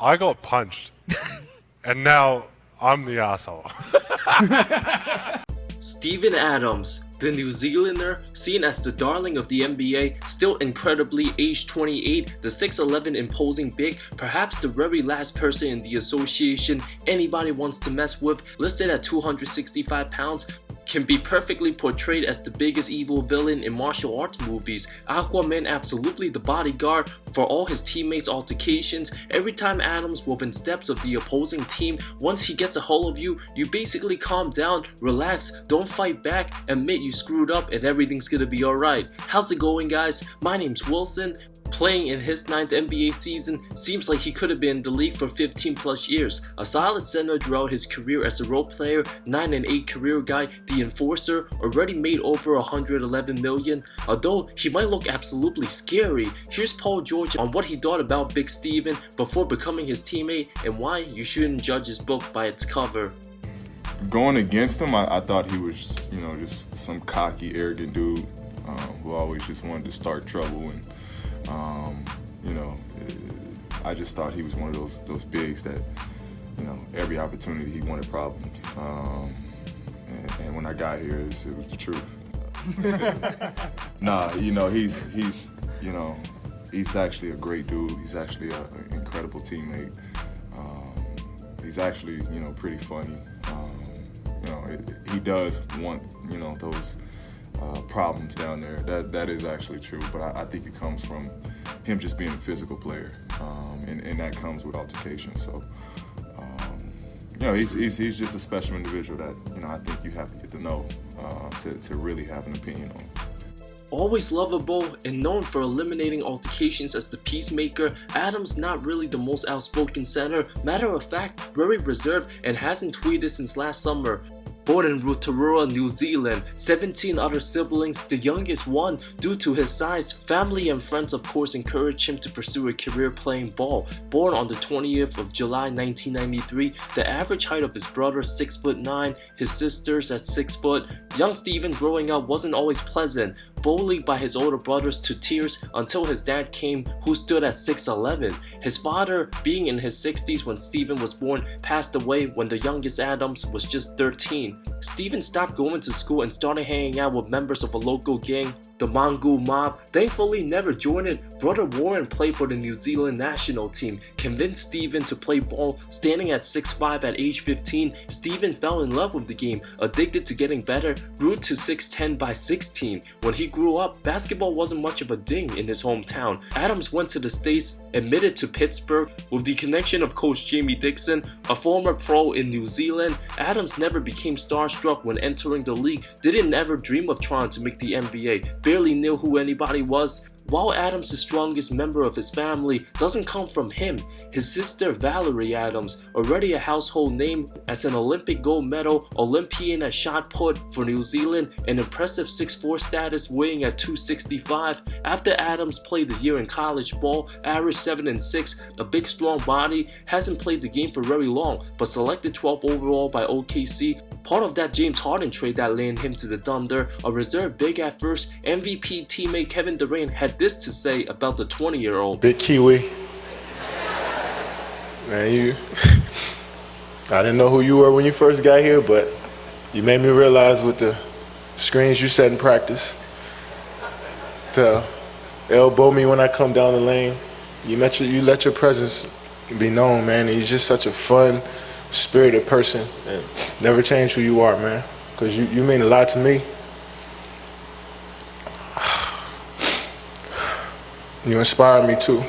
I got punched, and now I'm the asshole. Steven Adams, the New Zealander, seen as the darling of the NBA, still incredibly aged 28, the 6'11" imposing big, perhaps the very last person in the association anybody wants to mess with, listed at 265 pounds, can be perfectly portrayed as the biggest evil villain in martial arts movies. Aquaman absolutely the bodyguard for all his teammates' altercations. Every time Adams within steps of the opposing team, once he gets a hold of you, you basically calm down, relax, don't fight back, admit you screwed up and everything's gonna be alright. How's it going, guys? My name's Wilson. Playing in his 9th NBA season, seems like he could have been in the league for 15 plus years. A solid center throughout his career as a role player, 9-8 career guy, the enforcer, already made over 111 million. Although he might look absolutely scary, here's Paul George on what he thought about Big Steven before becoming his teammate and why you shouldn't judge his book by its cover. Going against him, I thought he was, just some cocky, arrogant dude who always just wanted to start trouble. And I just thought he was one of those bigs that, every opportunity he wanted problems. And when I got here, it was the truth. He's actually a great dude. He's actually an incredible teammate. He's actually, pretty funny. He does want, those problems down there. That is actually true, but I think it comes from him just being a physical player, and that comes with altercation. So, he's just a special individual that I think you have to get to know to really have an opinion on. Always lovable and known for eliminating altercations as the Peacemaker, Adams not really the most outspoken center. Matter of fact, very reserved and hasn't tweeted since last summer. Born in Rotorua, New Zealand, 17 other siblings, the youngest one. Due to his size, family and friends of course encouraged him to pursue a career playing ball. Born on the 20th of July 1993, the average height of his brother 6'9", his sisters at 6 foot. Young Steven growing up wasn't always pleasant, bullied by his older brothers to tears until his dad came, who stood at 6'11". His father, being in his 60s when Steven was born, passed away when the youngest Adams was just 13. Steven stopped going to school and started hanging out with members of a local gang, the Mongol Mob. Thankfully never joined it. Brother Warren played for the New Zealand national team, convinced Steven to play ball. Standing at 6'5" at age 15, Steven fell in love with the game, addicted to getting better, grew to 6'10" by 16. When he grew up, basketball wasn't much of a thing in his hometown. Adams went to the States, admitted to Pittsburgh with the connection of coach Jamie Dixon, a former pro in New Zealand. Adams never became starstruck when entering the league, didn't ever dream of trying to make the NBA, barely knew who anybody was. While Adams, the strongest member of his family, doesn't come from him, his sister Valerie Adams, already a household name as an Olympic gold medal Olympian at shot put for New Zealand, an impressive 6'4" status weighing at 265. After Adams played a year in college ball, averaged 7 and 6, a big strong body, hasn't played the game for very long, but selected 12th overall by OKC. Part of that James Harden trade that landed him to the Thunder, a reserve big at first, MVP teammate Kevin Durant had this to say about the 20-year-old. Big Kiwi. Man, I didn't know who you were when you first got here, but you made me realize with the screens you set in practice, to elbow me when I come down the lane, you let your presence be known, man. And you're just such a fun, spirited person, and never change who you are, man, because you mean a lot to me. You inspire me too.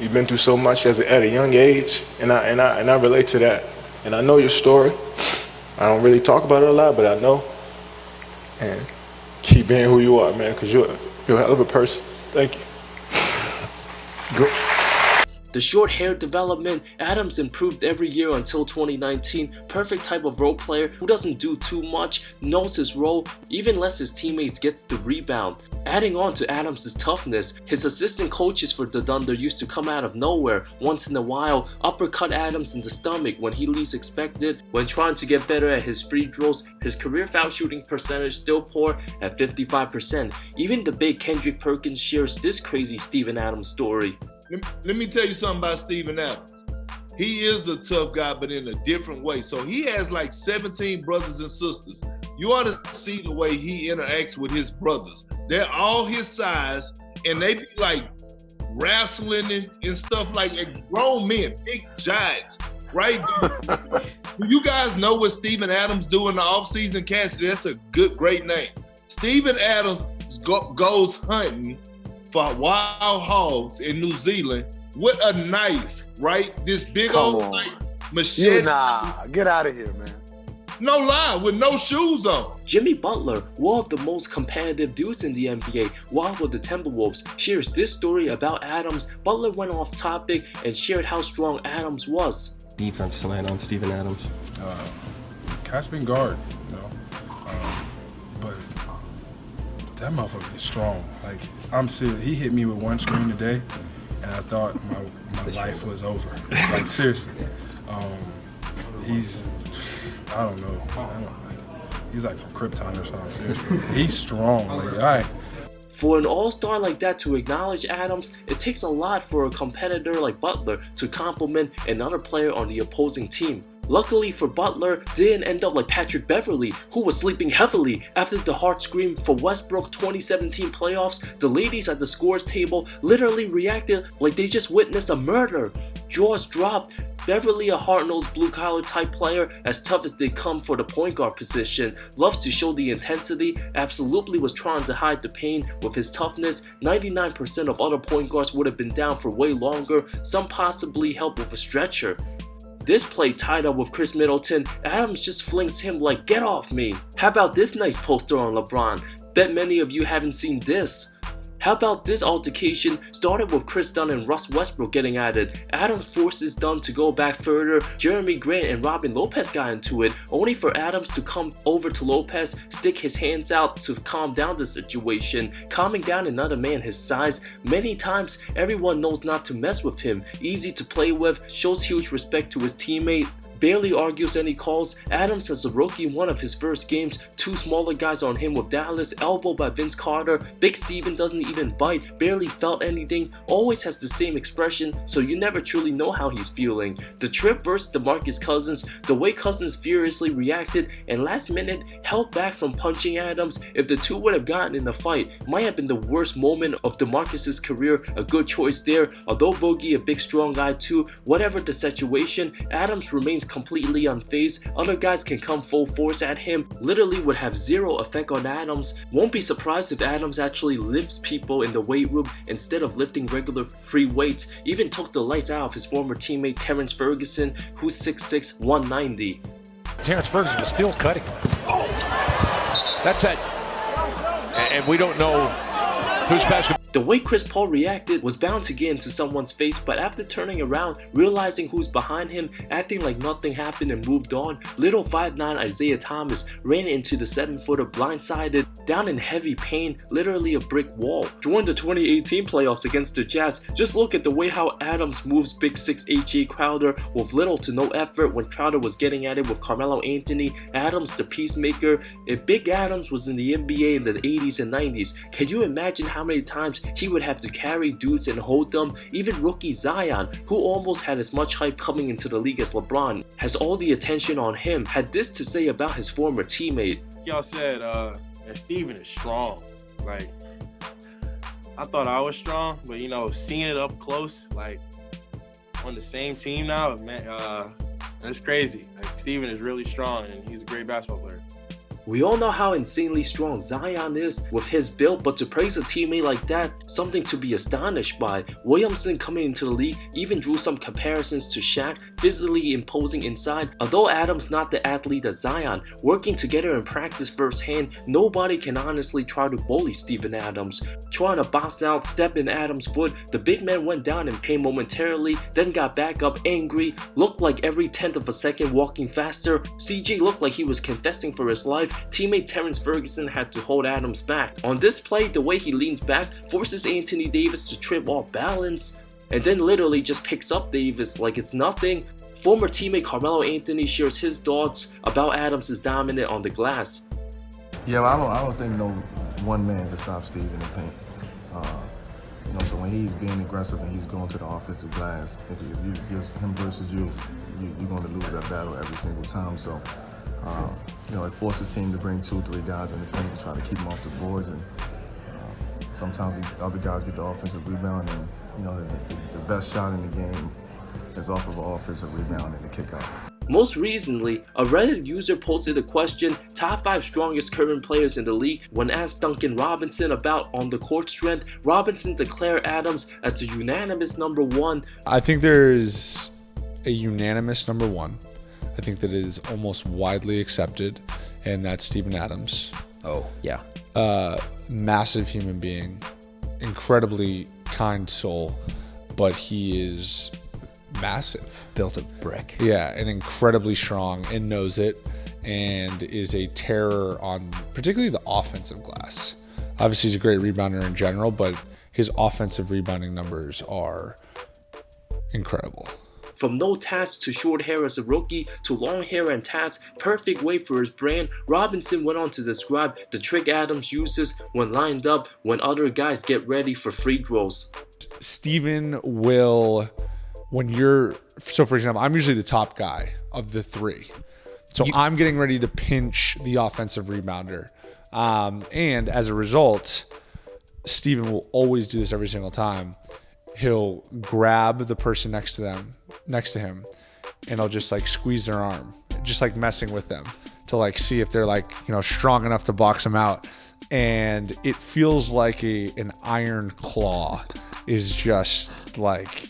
You've been through so much at a young age, and I relate to that. And I know your story. I don't really talk about it a lot, but I know. And keep being who you are, man, because you're a hell of a person. Thank you. Go. The short hair development, Adams improved every year until 2019. Perfect type of role player who doesn't do too much, knows his role, even lets his teammates get the rebound. Adding on to Adams' toughness, his assistant coaches for the Thunder used to come out of nowhere once in a while, uppercut Adams in the stomach when he least expected. When trying to get better at his free throws, his career foul shooting percentage still poor at 55%. Even the big Kendrick Perkins shares this crazy Steven Adams story. let me tell you something about Steven Adams. He is a tough guy, but in a different way. So he has like 17 brothers and sisters. You ought to see the way he interacts with his brothers. They're all his size, and they be like wrestling and stuff like grown men, big giants, right? Do you guys know what Steven Adams do in the offseason, Cassidy? That's a great name. Steven Adams goes hunting for wild hogs in New Zealand with a knife, right? This big old knife, machete. Get out of here, man. No lie, with no shoes on. Jimmy Butler, one of the most competitive dudes in the NBA, while with the Timberwolves, shares this story about Adams. Butler went off topic and shared how strong Adams was. Defense slant on Steven Adams. Cat's been guard, you know, but that motherfucker is strong. Like, I'm serious. He hit me with one screen today, and I thought my life was over. Like, seriously. I don't know. He's like from Krypton or something, seriously. He's strong. Like, all right. For an all-star like that to acknowledge Adams, it takes a lot for a competitor like Butler to compliment another player on the opposing team. Luckily for Butler, didn't end up like Patrick Beverley, who was sleeping heavily after the hard scream for Westbrook 2017 playoffs. The ladies at the scores table literally reacted like they just witnessed a murder. Jaws dropped. Beverley, a hard-nosed blue-collar type player, as tough as they come for the point guard position, loves to show the intensity, absolutely was trying to hide the pain with his toughness. 99% of other point guards would have been down for way longer, some possibly helped with a stretcher. This play tied up with Chris Middleton, Adams just flings him like, "Get off me." How about this nice poster on LeBron? Bet many of you haven't seen this. How about this altercation started with Chris Dunn and Russ Westbrook getting at it. Adams forces Dunn to go back further. Jeremy Grant and Robin Lopez got into it, only for Adams to come over to Lopez, stick his hands out to calm down the situation. Calming down another man his size, many times everyone knows not to mess with him. Easy to play with, shows huge respect to his teammate. Barely argues any calls. Adams as a rookie, one of his first games, two smaller guys on him with Dallas, elbow by Vince Carter. Big Steven doesn't even bite, barely felt anything, always has the same expression, so you never truly know how he's feeling. The trip versus DeMarcus Cousins, the way Cousins furiously reacted and last minute held back from punching Adams. If the two would have gotten in a fight, might have been the worst moment of DeMarcus's career. A good choice there, although Boogie a big strong guy too. Whatever the situation, Adams remains completely unfazed. Other guys can come full force at him, literally would have zero effect on Adams. Won't be surprised if Adams actually lifts people in the weight room instead of lifting regular free weights. Even took the lights out of his former teammate Terrence Ferguson, who's 6'6", 190. Terrence Ferguson was still cutting. Oh, that's it. And we don't know who's basketball. The way Chris Paul reacted was bound to get into someone's face, but after turning around, realizing who's behind him, acting like nothing happened and moved on, little 5'9" Isaiah Thomas ran into the 7-footer blindsided, down in heavy pain, literally a brick wall. During the 2018 playoffs against the Jazz, just look at the way how Adams moves big 6'8" Jay Crowder with little to no effort when Crowder was getting at it with Carmelo Anthony. Adams the Peacemaker. If Big Adams was in the NBA in the 80s and 90s, can you imagine how many times he would have to carry dudes and hold them? Even rookie Zion, who almost had as much hype coming into the league as LeBron, has all the attention on him, had this to say about his former teammate. Y'all said that Steven is strong. Like, I thought I was strong, but you know, seeing it up close, like on the same team now, man, that's crazy. Like, Steven is really strong and he's a great basketball player. We all know how insanely strong Zion is with his build, but to praise a teammate like that, something to be astonished by. Williamson coming into the league even drew some comparisons to Shaq, physically imposing inside. Although Adams not the athlete as Zion, working together in practice firsthand, nobody can honestly try to bully Steven Adams. Trying to box out, step in Adams' foot, the big man went down in pain momentarily, then got back up angry, looked like every 10th of a second walking faster. CJ looked like he was confessing for his life. Teammate Terrence Ferguson had to hold Adams back. On this play, the way he leans back forces Anthony Davis to trip off balance and then literally just picks up Davis like it's nothing. Former teammate Carmelo Anthony shares his thoughts about Adams' dominant on the glass. Yeah, I don't think no one man can stop Steve in the paint. So when he's being aggressive and he's going to the offensive glass, if you just him versus you're going to lose that battle every single time. So, it forces team to bring 2-3 guys in the paint to try to keep them off the boards. And sometimes the other guys get the offensive rebound, and the best shot in the game is off of an offensive rebound and the kick out. Most recently, a Reddit user posted the question, top 5 strongest current players in the league. When asked Duncan Robinson about on-the-court strength, Robinson declared Adams as the unanimous number 1. I think there's a unanimous number 1. I think that is almost widely accepted, and that's Steven Adams. Oh, yeah. Massive human being, incredibly kind soul, but he is massive. Built of brick. Yeah, and incredibly strong and knows it, and is a terror on particularly the offensive glass. Obviously, he's a great rebounder in general, but his offensive rebounding numbers are incredible. From no tats to short hair as a rookie to long hair and tats, perfect way for his brand, Robinson went on to describe the trick Adams uses when lined up when other guys get ready for free throws. Steven will, so for example, I'm usually the top guy of the 3. So I'm getting ready to pinch the offensive rebounder. And as a result, Steven will always do this every single time. He'll grab the person next to him, and he'll just like squeeze their arm, just like messing with them to like see if they're like, strong enough to box him out. And it feels like an iron claw is just like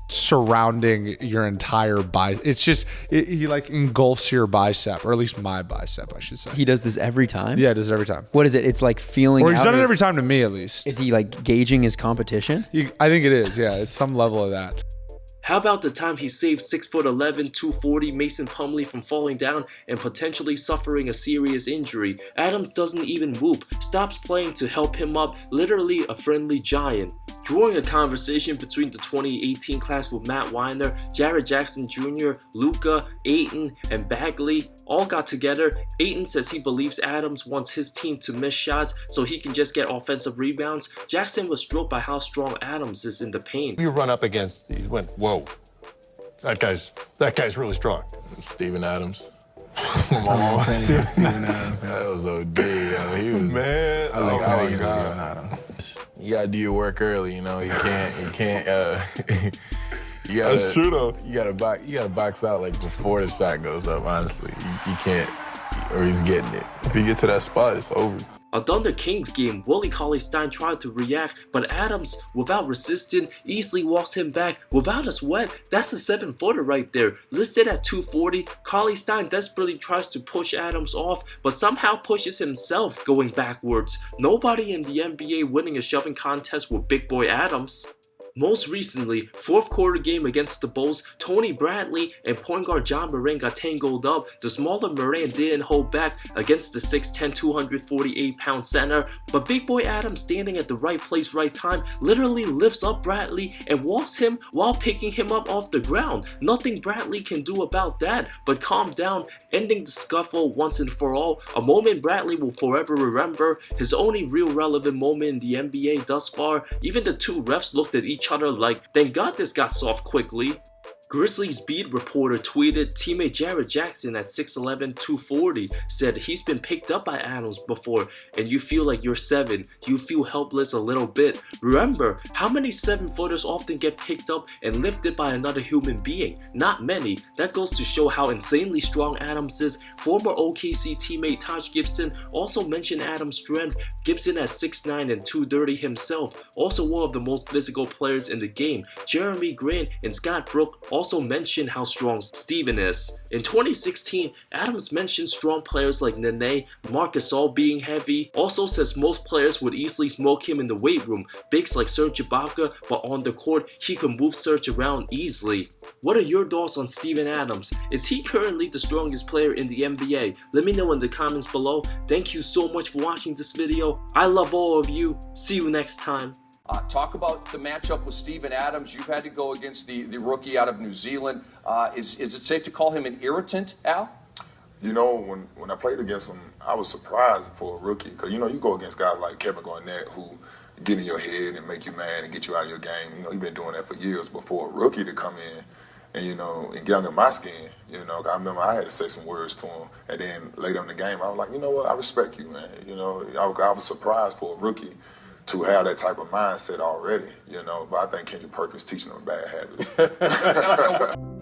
surrounding your entire bicep. It's just, he like engulfs your bicep, or at least my bicep, I should say. He does this every time? Yeah, he does it every time. What is it? It's like feeling Or he's done it every time to me, at least. Is he like gauging his competition? I think it is, yeah. It's some level of that. How about the time he saved 6'11", 240 Mason Plumlee from falling down and potentially suffering a serious injury? Adams doesn't even move, stops playing to help him up, literally a friendly giant. Drawing a conversation between the 2018 class with Matt Weiner, Jared Jackson Jr., Luka, Ayton, and Bagley all got together. Ayton says he believes Adams wants his team to miss shots so he can just get offensive rebounds. Jackson was struck by how strong Adams is in the paint. You run up against, he went, whoa, that guy's really strong. Steven Adams. Steven Adams. That was OD, yo. He was, man. I like Steven Adams. You gotta do your work early, you can't, you gotta, that's true though. You gotta box out like before the shot goes up, honestly. You can't, or he's getting it. If you get to that spot, it's over. A Thunder Kings game, Willie Cauley-Stein tried to react, but Adams, without resisting, easily walks him back without a sweat. That's a 7-footer right there. Listed at 240, Cauley-Stein desperately tries to push Adams off, but somehow pushes himself going backwards. Nobody in the NBA winning a shoving contest with Big Boy Adams. Most recently, fourth quarter game against the Bulls, Tony Bradley and point guard John Moran got tangled up. The smaller Moran didn't hold back against the 6'10", 248-pound center, but Big Boy Adams, standing at the right place, right time, literally lifts up Bradley and walks him while picking him up off the ground. Nothing Bradley can do about that but calm down, ending the scuffle once and for all. A moment Bradley will forever remember, his only real relevant moment in the NBA thus far. Even the two refs looked at each other like, thank God this got soft quickly. Grizzlies beat reporter tweeted, teammate Jared Jackson at 6'11", 240 said he's been picked up by Adams before, and you feel like you're 7. You feel helpless a little bit. Remember, how many 7-footers often get picked up and lifted by another human being? Not many. That goes to show how insanely strong Adams is. Former OKC teammate Taj Gibson also mentioned Adams' strength. Gibson at 6'9" and 230 himself, also one of the most physical players in the game. Jeremy Grant and Scott Brook also mentioned how strong Steven is. In 2016, Adams mentioned strong players like Nene, Marc Gasol being heavy. Also says most players would easily smoke him in the weight room. Bigs like Serge Ibaka, but on the court, he can move Serge around easily. What are your thoughts on Steven Adams? Is he currently the strongest player in the NBA? Let me know in the comments below. Thank you so much for watching this video. I love all of you. See you next time. Talk about the matchup with Steven Adams. You've had to go against the rookie out of New Zealand. Is it safe to call him an irritant, Al? You know, when I played against him, I was surprised for a rookie because, you know, you go against guys like Kevin Garnett who, get in your head and make you mad and get you out of your game. You know, he's been doing that for years. Before a rookie to come in and, you know, and get under my skin, you know, I remember I had to say some words to him. And then later in the game, I was like, you know what, I respect you, man. You know, I was surprised for a rookie to have that type of mindset already, you know. But I think Kendrick Perkins teaching them bad habits.